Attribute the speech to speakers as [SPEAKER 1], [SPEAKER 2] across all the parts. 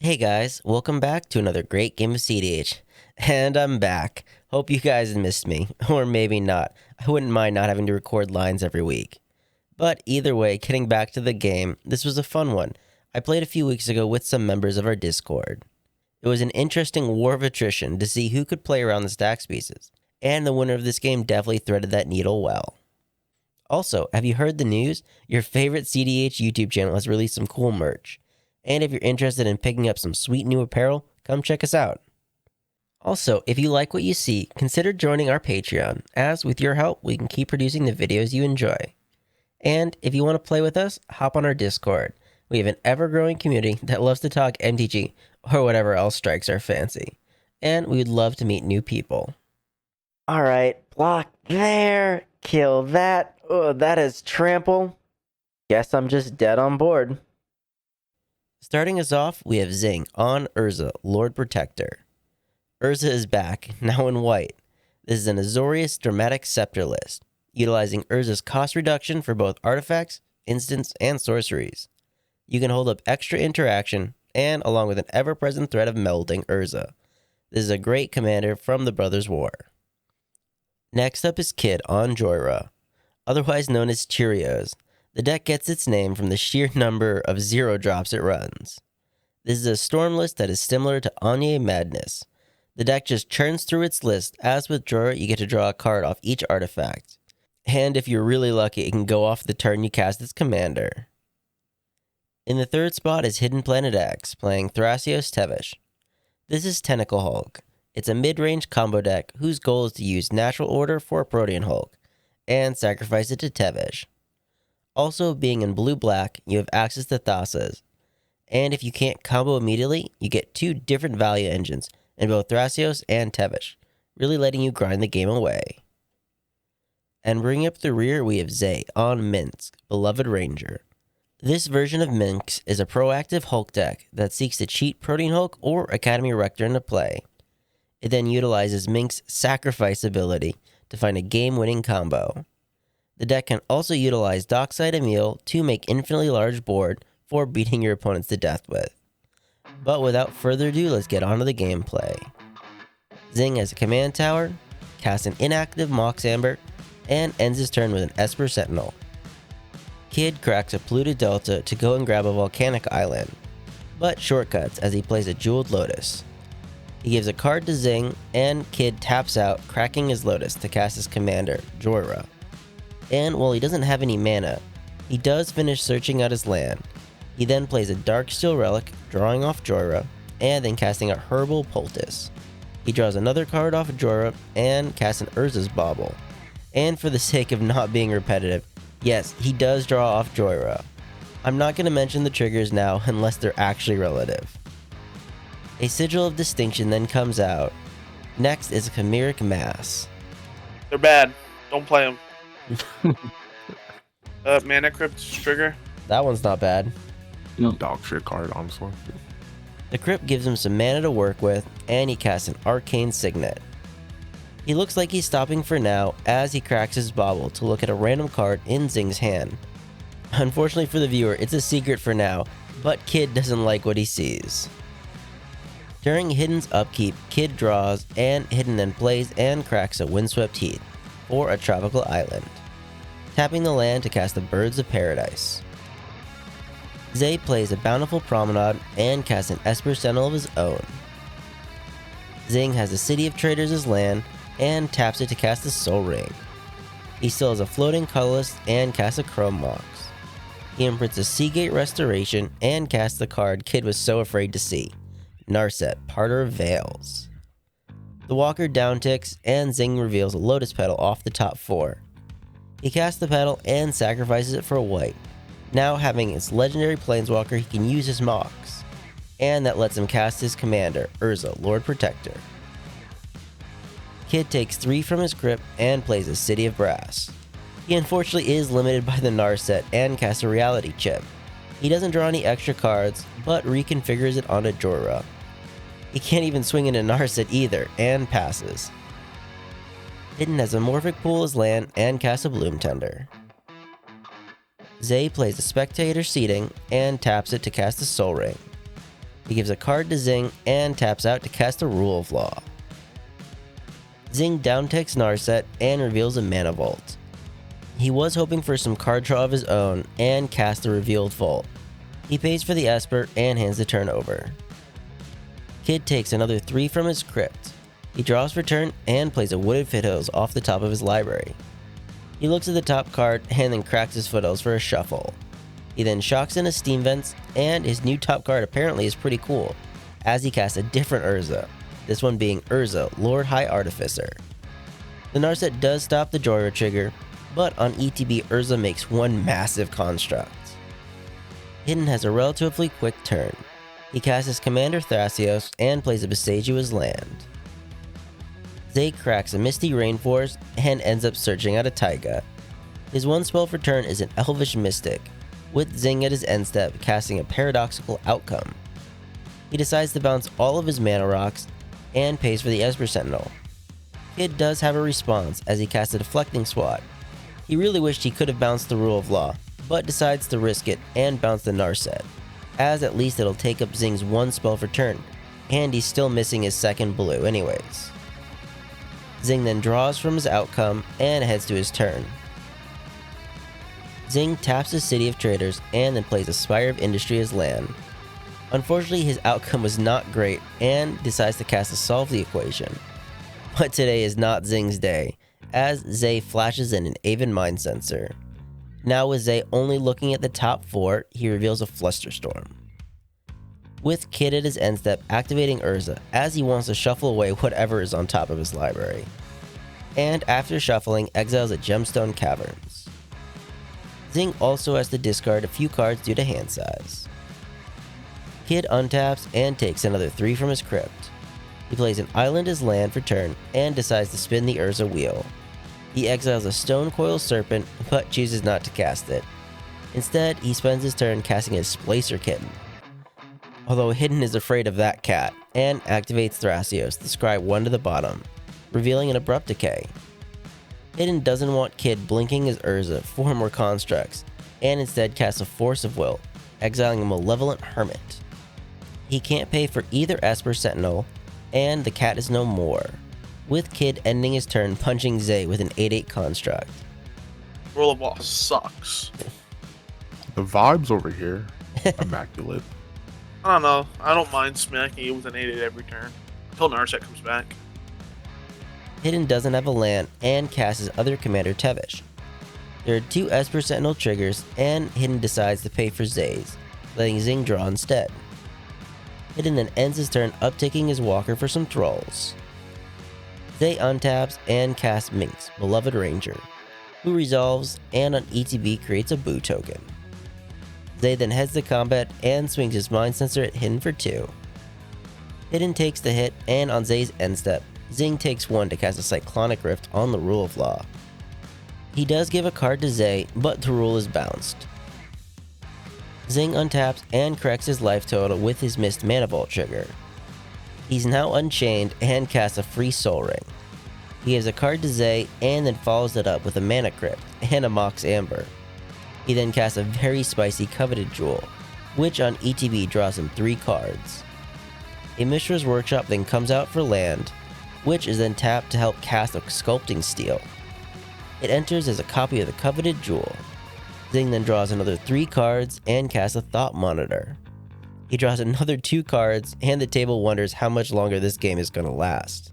[SPEAKER 1] Hey guys, welcome back to another great game of CDH. And I'm back. Hope you guys missed me, or maybe not. I wouldn't mind not having to record lines every week. But either way, getting back to the game, this was a fun one. I played a few weeks ago with some members of our Discord. It was an interesting war of attrition to see who could play around the stax pieces, and the winner of this game definitely threaded that needle well. Also, have you heard the news? Your favorite CDH YouTube channel has released some cool merch. And if you're interested in picking up some sweet new apparel, come check us out. Also, if you like what you see, consider joining our Patreon, as with your help, we can keep producing the videos you enjoy. And if you want to play with us, hop on our Discord. We have an ever-growing community that loves to talk MTG or whatever else strikes our fancy. And we would love to meet new people. Alright, block there, kill that. Oh, that is trample. Guess I'm just dead on board. Starting us off, we have Cedh on Urza, Lord Protector. Urza is back, now in white. This is an Azorius Dramatic Scepter list, utilizing Urza's cost reduction for both artifacts, instants, and sorceries. You can hold up extra interaction, and along with an ever-present threat of melding Urza. This is a great commander from the Brothers' War. Next up is Cedh on Jhoira, otherwise known as Thrasios. The deck gets its name from the sheer number of 0 drops it runs. This is a storm list that is similar to Anya Madness. The deck just churns through its list, as with Jhoira you get to draw a card off each artifact. And if you're really lucky, it can go off the turn you cast its commander. In the third spot is Hidden Planet X, playing Thrasios Tevesh. This is Tentacle Hulk. It's a mid-range combo deck whose goal is to use Natural Order for a Protean Hulk, and sacrifice it to Tevesh. Also, being in blue-black, you have access to thrasios. And if you can't combo immediately, you get 2 different value engines in both Thrasios and Tevesh, really letting you grind the game away. And bringing up the rear, we have Cedh on Minsc, Beloved Ranger. This version of Minsc is a proactive Hulk deck that seeks to cheat Protean Hulk or Academy Rector into play. It then utilizes Minsc's Sacrifice ability to find a game-winning combo. The deck can also utilize Dockside Emil to make infinitely large board for beating your opponents to death with. But without further ado, let's get on to the gameplay. Cedh has a command tower, casts an inactive Mox Amber, and ends his turn with an Esper Sentinel. Cedh cracks a polluted Delta to go and grab a volcanic island, but shortcuts as he plays a Jeweled Lotus. He gives a card to Cedh, and Cedh taps out, cracking his Lotus to cast his commander, Jhoira. And while he doesn't have any mana, he does finish searching out his land. He then plays a Darksteel Relic, drawing off Jhoira, and then casting a Herbal Poultice. He draws another card off of Jhoira, and casts an Urza's Bauble. And for the sake of not being repetitive, yes, he does draw off Jhoira. I'm not going to mention the triggers now unless they're actually relative. A Sigil of Distinction then comes out. Next is a Chimeric Mass.
[SPEAKER 2] They're bad. Don't play them. Mana Crypt trigger.
[SPEAKER 1] That one's not bad.
[SPEAKER 3] Dog shit card, honestly.
[SPEAKER 1] The Crypt gives him some mana to work with, and he casts an Arcane Signet. He looks like he's stopping for now as he cracks his Bauble to look at a random card in Cegh's hand. Unfortunately for the viewer, it's a secret for now, but Cedh doesn't like what he sees. During Hidden's upkeep, Cedh draws, and Hidden then plays and cracks a Windswept Heath, or a tropical island, tapping the land to cast the Birds of Paradise. Cedh plays a Bountiful Promenade and casts an Esper Sentinel of his own. Cedh has the City of Traders as land and taps it to cast the Soul Ring. He still has a Floating Colorless and casts a Chrome Mox. He imprints a Seagate Restoration and casts the card Cedh was so afraid to see, Narset, Parter of Veils. The Walker downticks, and Cedh reveals a Lotus Petal off the top 4. He casts the petal and sacrifices it for a white. Now having its legendary Planeswalker, he can use his Mox, and that lets him cast his commander, Urza, Lord Protector. Cedh takes 3 from his crypt and plays a City of Brass. He unfortunately is limited by the Narset and casts a Reality Chip. He doesn't draw any extra cards, but reconfigures it onto Jhoira. He can't even swing into Narset either, and passes. Hidden has a Morphic Pool as land and casts a Bloom Tender. Cedh plays a Spectator Seating and taps it to cast a Soul Ring. He gives a card to Xing and taps out to cast a Rule of Law. Xing downticks Narset and reveals a Mana Vault. He was hoping for some card draw of his own and casts the revealed vault. He pays for the Esper and hands the turn over. Kid takes another 3 from his crypt. He draws for turn and plays a Wooded Foothills off the top of his library. He looks at the top card and then cracks his Foothills for a shuffle. He then shocks in a Steam Vents, and his new top card apparently is pretty cool, as he casts a different Urza, this one being Urza, Lord High Artificer. The Narset does stop the Jhoira trigger, but on ETB Urza makes one massive construct. Hidden has a relatively quick turn. He casts his Commander Thrasios and plays a Boseiju as land. Cedh cracks a Misty Rainforest and ends up searching out a Taiga. His one spell for turn is an Elvish Mystic, with Xing at his end step casting a Paradoxical Outcome. He decides to bounce all of his mana rocks and pays for the Esper Sentinel. Kid does have a response as he casts a Deflecting Swat. He really wished he could have bounced the Rule of Law, but decides to risk it and bounce the Narset, as at least it'll take up Xing's one spell for turn, and he's still missing his second blue anyways. Xing then draws from his outcome and heads to his turn. Xing taps his City of Traders and then plays a Spire of Industry as land. Unfortunately, his outcome was not great and decides to cast a Solve the Equation. But today is not Xing's day, as Cedh flashes in an Aven Mind Sensor. Now with Cedh only looking at the top 4, he reveals a Flusterstorm. With Kid at his end step activating Urza as he wants to shuffle away whatever is on top of his library. And after shuffling, exiles a Gemstone Caverns. Xing also has to discard a few cards due to hand size. Kid untaps and takes another 3 from his crypt. He plays an island as land for turn and decides to spin the Urza wheel. He exiles a Stone Coil Serpent but chooses not to cast it. Instead, he spends his turn casting a Splacer Kitten. Although Hidden is afraid of that cat and activates Thrasios to scry 1 to the bottom, revealing an Abrupt Decay. Hidden doesn't want Kid blinking his Urza for more constructs, and instead casts a Force of Will, exiling a Malevolent Hermit. He can't pay for either Esper Sentinel, and the cat is no more, with Kid ending his turn punching Cedh with an 8/8 construct.
[SPEAKER 2] Rule of Law sucks.
[SPEAKER 3] The vibes over here, immaculate.
[SPEAKER 2] I don't know. I don't mind smacking you with an 8/8 every turn until Narset comes back.
[SPEAKER 1] Hidden doesn't have a land and casts his other commander Tevesh. There are 2 Esper Sentinel triggers, and Hidden decides to pay for Cedh's, letting Xing draw instead. Hidden then ends his turn uptaking his Walker for some Thralls. Cedh untaps and casts Minsc, Beloved Ranger, who resolves and on ETB creates a Boo token. Cedh then heads to combat and swings his Mind Sensor at Hidden for 2. Hidden takes the hit, and on Cedh's end step, Xing takes 1 to cast a Cyclonic Rift on the Rule of Law. He does give a card to Cedh, but the rule is bounced. Xing untaps and corrects his life total with his missed Mana Vault trigger. He's now unchained and casts a free Soul Ring. He gives a card to Cedh and then follows it up with a Mana Crypt and a Mox Amber. He then casts a very spicy Coveted Jewel, which on ETB draws him 3 cards. A Mishra's Workshop then comes out for land, which is then tapped to help cast a Sculpting Steel. It enters as a copy of the Coveted Jewel. Xing then draws another 3 cards and casts a Thought Monitor. He draws another 2 cards, and the table wonders how much longer this game is going to last.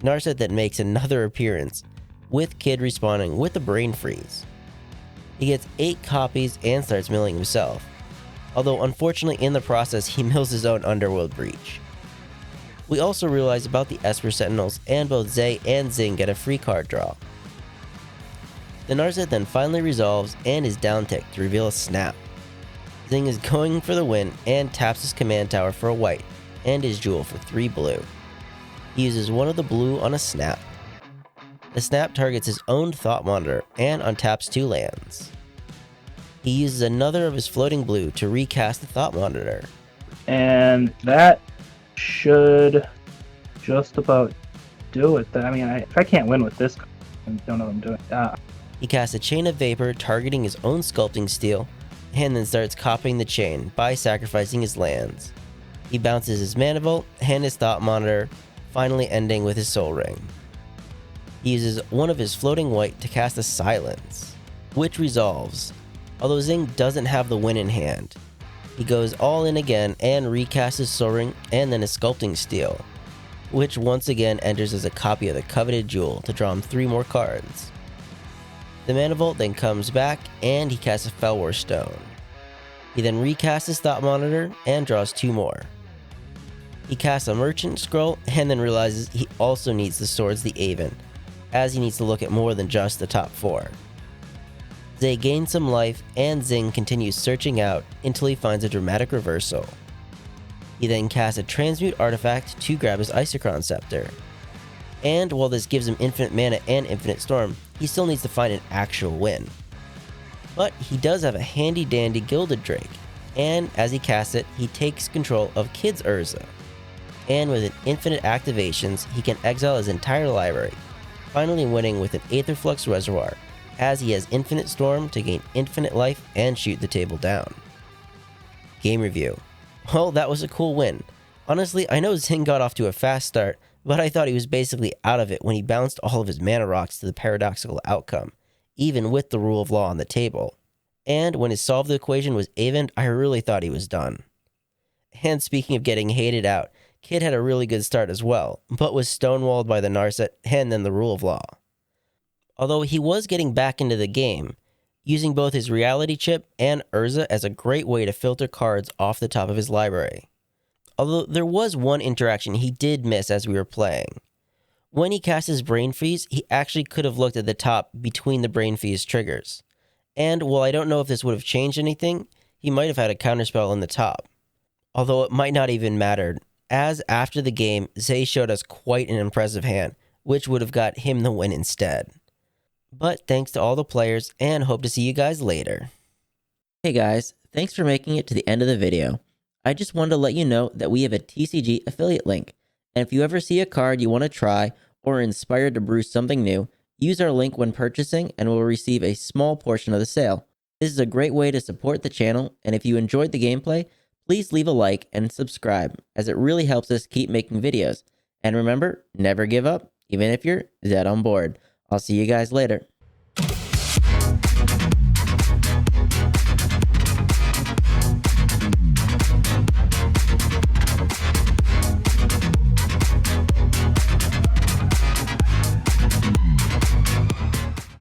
[SPEAKER 1] Narset then makes another appearance, with Kid responding with a Brain Freeze. He gets 8 copies and starts milling himself, although unfortunately in the process he mills his own Underworld Breach. We also realize about the Esper Sentinels, and both Cedh and Xing get a free card draw. The Narset then finally resolves and is downticked to reveal a Snap. Xing is going for the win and taps his command tower for a white and his jewel for 3 blue. He uses 1 of the blue on a Snap. The Snap targets his own Thought Monitor and untaps 2 lands. He uses another of his floating blue to recast the Thought Monitor.
[SPEAKER 4] And that should just about do it. I mean, if I can't win with this, I don't know what I'm doing.
[SPEAKER 1] He casts a Chain of Vapor targeting his own Sculpting Steel, and then starts copying the chain by sacrificing his lands. He bounces his Manifold and his Thought Monitor, finally ending with his Soul Ring. He uses one of his floating white to cast a Silence, which resolves, although Zing doesn't have the win in hand. He goes all in again and recasts his Soul Ring and then his Sculpting Steel, which once again enters as a copy of the coveted jewel to draw him 3 more cards. The Manifold then comes back and he casts a Felwar Stone. He then recasts his Thought Monitor and draws 2 more. He casts a Merchant Scroll and then realizes he also needs the Swords the Aven, as he needs to look at more than just the top 4. Zay gains some life and Zing continues searching out until he finds a dramatic reversal. He then casts a Transmute Artifact to grab his Isochron Scepter. And while this gives him infinite mana and infinite storm, he still needs to find an actual win. But he does have a handy dandy Gilded Drake, and as he casts it, he takes control of Kid's Urza. And with an infinite activations, he can exile his entire library, finally winning with an Aetherflux Reservoir, as he has infinite storm to gain infinite life and shoot the table down. Game review. Well, that was a cool win. Honestly, I know Zing got off to a fast start, but I thought he was basically out of it when he bounced all of his mana rocks to the paradoxical outcome, even with the rule of law on the table. And when his solve the equation was Avened, I really thought he was done. And speaking of getting hated out, Kid had a really good start as well, but was stonewalled by the Narset and then the rule of law. Although he was getting back into the game, using both his reality chip and Urza as a great way to filter cards off the top of his library. Although there was one interaction he did miss as we were playing. When he cast his Brain Freeze, he actually could have looked at the top between the Brain Freeze triggers. And while I don't know if this would have changed anything, he might have had a counterspell in the top. Although it might not even matter, as after the game, Zay showed us quite an impressive hand, which would have got him the win instead. But thanks to all the players, and hope to see you guys later. Hey guys, thanks for making it to the end of the video. I just wanted to let you know that we have a TCG affiliate link, and if you ever see a card you want to try, or are inspired to brew something new, use our link when purchasing and we'll receive a small portion of the sale. This is a great way to support the channel, and if you enjoyed the gameplay, please leave a like and subscribe, as it really helps us keep making videos. And remember, never give up, even if you're dead on board. I'll see you guys later.